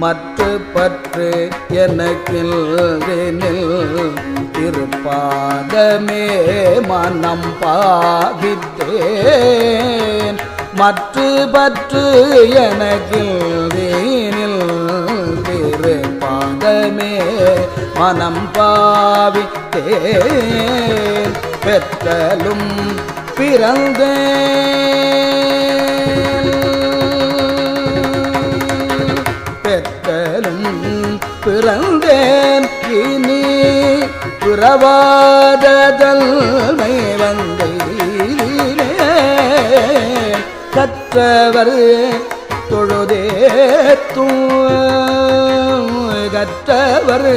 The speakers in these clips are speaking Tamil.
மற்ற பற்று எனக்கில்தெனில் திருப்பாதமே மனம் பாவித்தேன். மற்ற பற்று எனக்கில்தெனில் திருப்பாதமே மனம் பாவித்தேன். பெற்றலும் பிறந்தேன் பெற்றலும் பிறந்தேன் இனி பிறவாததல்மை வந்தேனே. கற்றவர் தொழுதேத்தும் கற்றவர்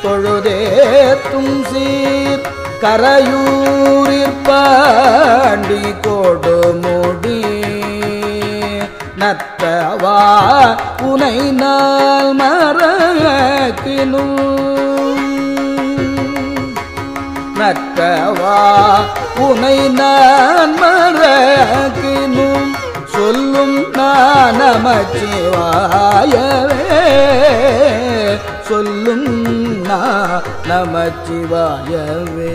தொழுதேத்தும் சீர் கரையூரிற் பாண்டி கொடுமுடி நற்றவா உனை நாள் மறக்கினும் நற்றவா உனை நான் மறக்கினும் சொல்லும் நான் நமச்சிவாயவே சொல்லும் நான் நமச்சிவாயவே.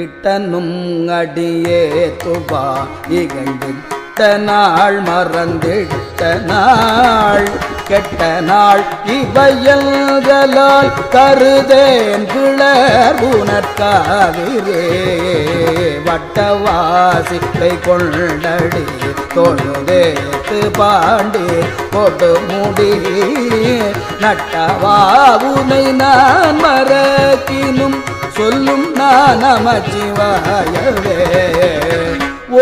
இட்டனும் அடியே துபா இகழ்ந்திட்ட நாள் மறந்திட்ட நாள் கெட்ட நாள் இவையல்களால் கருதேன் கிளர் உனற்காவிரே. வட்டவாசிப்பை கொண்டடி தொழுதேத்து பாண்டி கொடுமுடி நட்டவா உனை நான் மறக்கினும் சொல்லும் நான் நமச்சிவாயவே.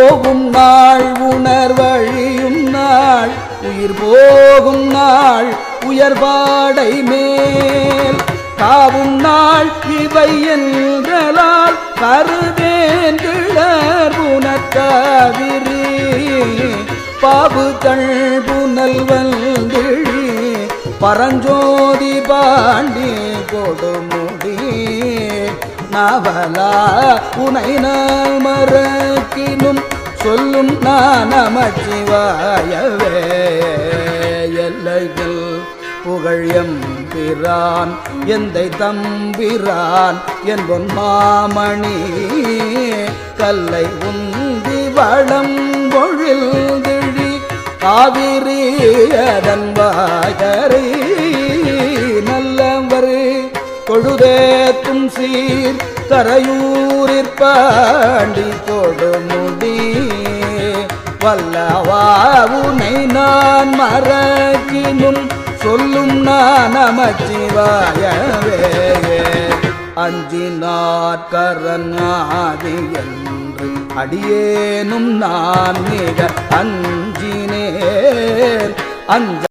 ஓகும் நாள் உணர்வழியும் நாள் உயிர் போகும் நாள் உயர்வாடை மேல் காவும் நாள் இவை என்களால் கருதேன் கிளர் உனற்காவிரி. பாவு கள்புனல் வந்திழி பரஞ்சோதி பாண்டி கொடுமுடி நாவலா உனை நான் மறக்கினும் சொல்லும் நான் நமச்சிவாயவே. எல்லைகள் புகழ் எம்பிரான் எந்தை தம்பிரான் என்பொன் மாமணி கல்லை உந்தி வளம் பொழில்திழி காவிரி அதன் வாகரை நல்லவர் தொழுதேத்தும் சீர் கரையூரிற் பாண்டி கொடுமுடி வல்லவா உனை நான் மறக்கினும் சொல்லும் நான் நமச்சிவாயவே. அஞ்சினார்கரநாதி என்று அடியேனும் நான் மிக அஞ்சினேன்.